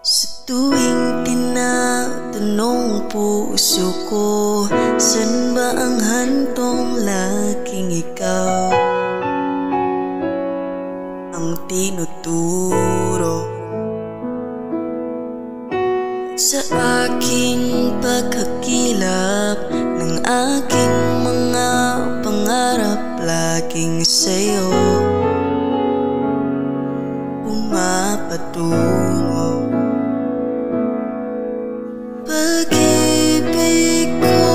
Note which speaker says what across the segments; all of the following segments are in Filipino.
Speaker 1: Sa tuwing tinatanong puso ko, san ba ang hantong laging ikaw ang tinuturo sa aking pagkakilap ng aking mga pangarap. Laging sa'yo pumapatungo pag-ibig ko.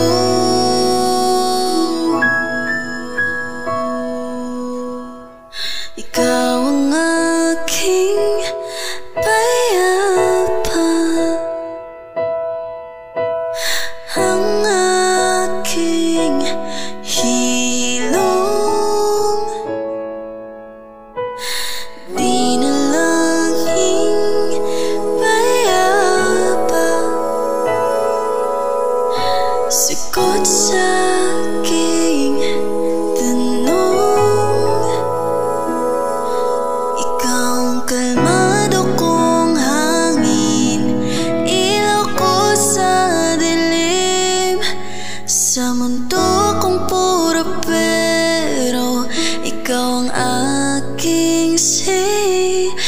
Speaker 1: Ikaw ang aking payapa, ang aking hilong, di na langing payapa, sagot sa aking tanong. Ikaw ang kalmado kong hangin, ilaw ko sa dilim, sa mundo kong puro pero ikaw ang aking sigurado.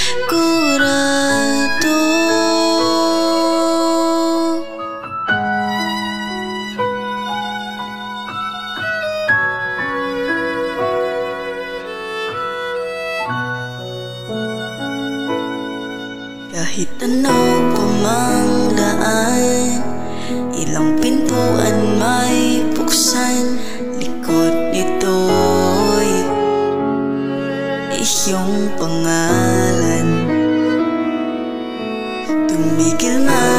Speaker 1: Kahit ano pa mang daan, ilang pintuan may buksan, likod nito'y iyong pangalan. Tumigil na